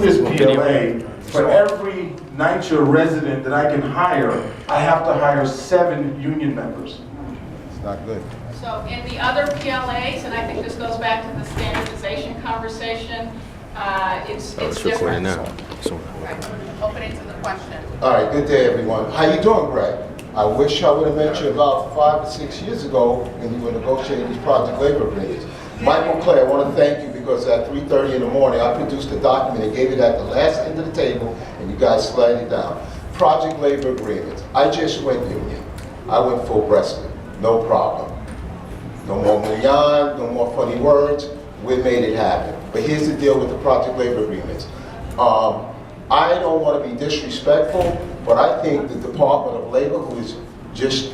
this PLA, for every NYCHA resident that I can hire, I have to hire 7 union members. It's not good. So in the other PLAs, and I think this goes back to the standardization conversation, it's recording different. now. Right. Opening to the question. All right, good day, everyone. How you doing, Greg? I wish I would have met you about 5 or 6 years ago when you were negotiating these project labor agreements. Michael Clay, I want to thank you because at 3:30 in the morning, I produced a document and gave it at the last end of the table, and you guys slid it down. Project labor agreements. I just went union. I went full breasted. No problem. No more mullion, no more funny words. We made it happen. But here's the deal with the project labor agreements. I don't want to be disrespectful, but I think the Department of Labor, who is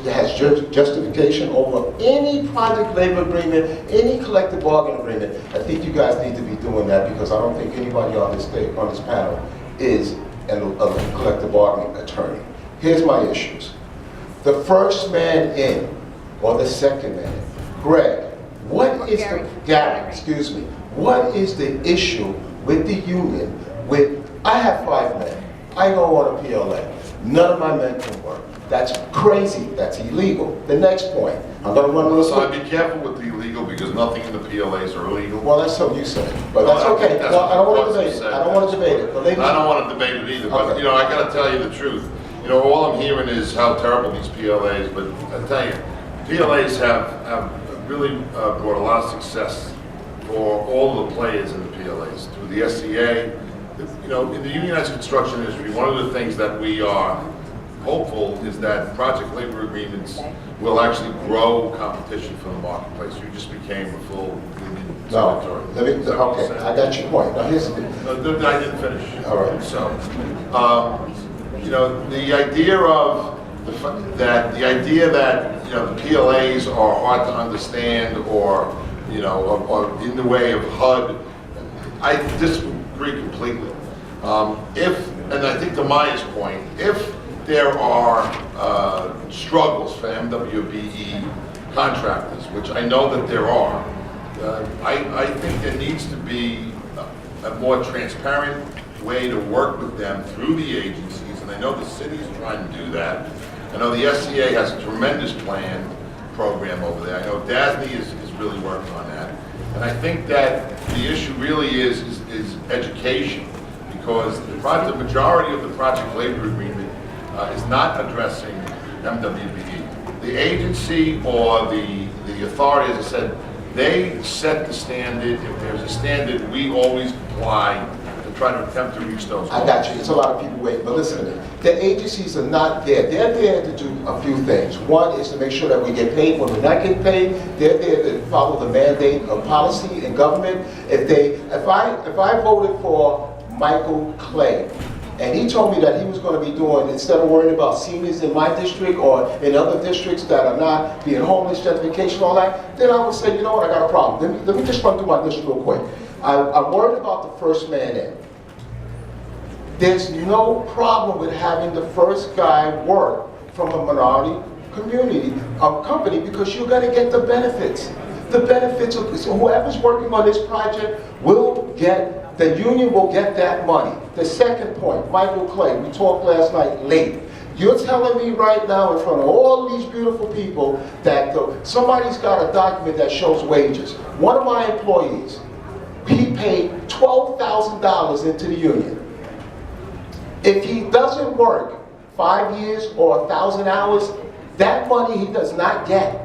has justification over any project labor agreement, any collective bargaining agreement, I think you guys need to be doing that because I don't think anybody on this panel is a collective bargaining attorney. Here's my issues. The first man in, or the second man in. Greg, what is Gary, excuse me, what is the issue with the union I have 5 men. I go on a PLA. None of my men can work. That's crazy. That's illegal. The next point. I'm going to run a little So I'd be careful with the illegal because nothing in the PLAs are illegal. Well, that's what you say. But that's Well, I okay. think that's Well, I don't what want to the debate it. said. I don't want to debate it. But ladies, I don't want to debate it either, but Okay. you know, I got to tell you the truth. You know, all I'm hearing is how terrible these PLAs, but I tell you, PLAs have really brought a lot of success for all the players in the PLAs, through the SCA. You know, in the unionized construction industry, one of the things that we are hopeful is that project labor agreements will actually grow competition for the marketplace. You just became a full union signatory. no. Okay, I got your point. Now here's the I didn't finish. All right. So, you know, the idea that you know the PLAs are hard to understand or you know or in the way of HUD, I disagree completely. And I think to Maya's point, if there are struggles for MWBE contractors, which I know that there are, I think there needs to be a more transparent way to work with them through the agencies, and I know the city is trying to do that. I know the SCA has a tremendous program over there. I know DASNY is really working on that. And I think that the issue really is education, because the majority of the project labor agreement is not addressing MWBE. The agency or the authority, as I said, they set the standard. If there's a standard, we always comply to try to attempt to reach those goals. I got you. It's a lot of people waiting, but listen to me. The agencies are not there. They're there to do a few things. One is to make sure that we get paid when we're not getting paid. They're there to follow the mandate of policy and government. If I voted for Michael Clay, and he told me that he was going to be doing, instead of worrying about seniors in my district or in other districts that are not being homeless, gentrification, all that, then I would say, you know what, I got a problem. Let me just run through my list real quick. I'm worried about the first man in. There's no problem with having the first guy work from a minority company because you're going to get the benefits. The benefits of so whoever's working on this project will get, the union will get that money. The second point, Michael Clay, we talked last night late. You're telling me right now in front of all these beautiful people that somebody's got a document that shows wages. One of my employees, he paid $12,000 into the union. If he doesn't work 5 years or 1,000 hours, that money he does not get.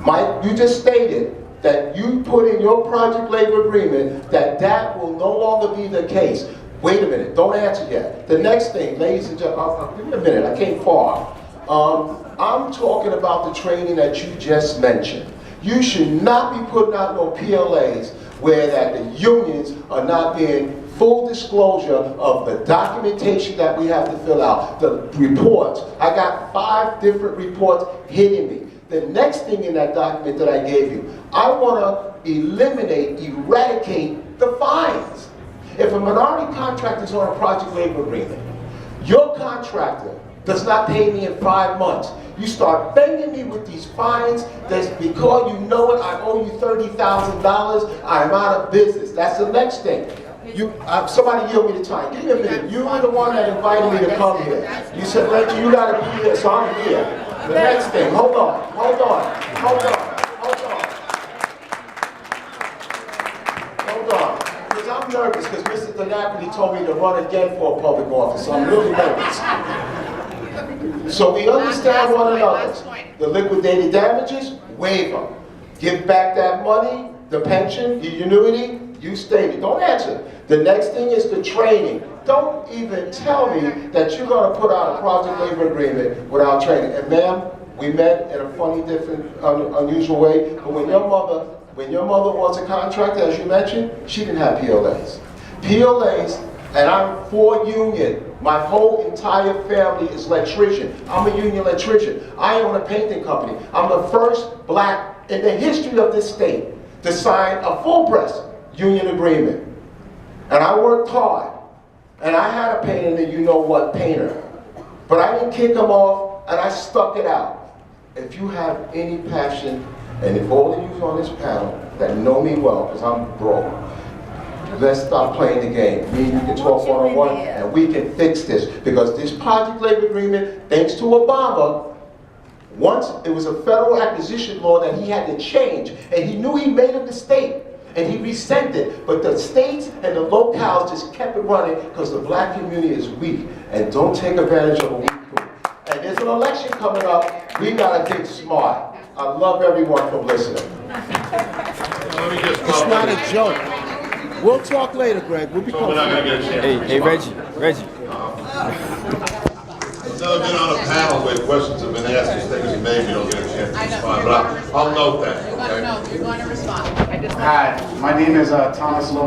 Mike, you just stated that you put in your project labor agreement that will no longer be the case. Wait a minute, don't answer yet. The next thing, ladies and gentlemen, give me a minute, I came far. I'm talking about the training that you just mentioned. You should not be putting out no PLAs where that the unions are not being full disclosure of the documentation that we have to fill out, the reports. I got 5 different reports hitting me. The next thing in that document that I gave you, I want to eradicate the fines. If a minority contractor is on a project labor agreement, your contractor does not pay me in 5 months. You start banging me with these fines, that's because you know it, I owe you $30,000, I'm out of business. That's the next thing. Somebody yield me the time. Give me a minute. You were the one that invited me to come here. You said, Reggie, you gotta be here, so I'm here. The next thing, hold on. Because I'm nervous, because Mr. DiNapoli told me to run again for a public office, so I'm really nervous. So we understand one another. The liquidated damages, waive them. Give back that money, the pension, the annuity, you stated. Don't answer. The next thing is the training. Don't even tell me that you're going to put out a project labor agreement without training. And ma'am, we met in a funny, different, unusual way. But when your mother was a contractor, as you mentioned, she didn't have PLAs. PLAs, and I'm for union. My whole entire family is electrician. I'm a union electrician. I own a painting company. I'm the first black in the history of this state to sign a full press union agreement. And I worked hard. And I had a painter that you know what painter. But I didn't kick him off, and I stuck it out. If you have any passion, and if all of you on this panel that know me well, because I'm broke, let's stop playing the game. Me and you can talk one-on-one, and we can fix this. Because this project labor agreement, thanks to Obama, once it was a federal acquisition law that he had to change, and he knew he made a mistake, and he resent it. But the states and the locales just kept it running because the black community is weak, and don't take advantage of a weak group. And there's an election coming up. We gotta get smart. I love everyone for listening. Let me just It's not a joke. We'll talk later, Greg. We'll be So we're not comfortable. gonna get a chance. Hey, Reggie. I've never been on a panel where questions have been asked, just think as maybe you don't get a chance to respond, but I'll note that, okay? You're going to respond. Hi, my name is Thomas Lowe.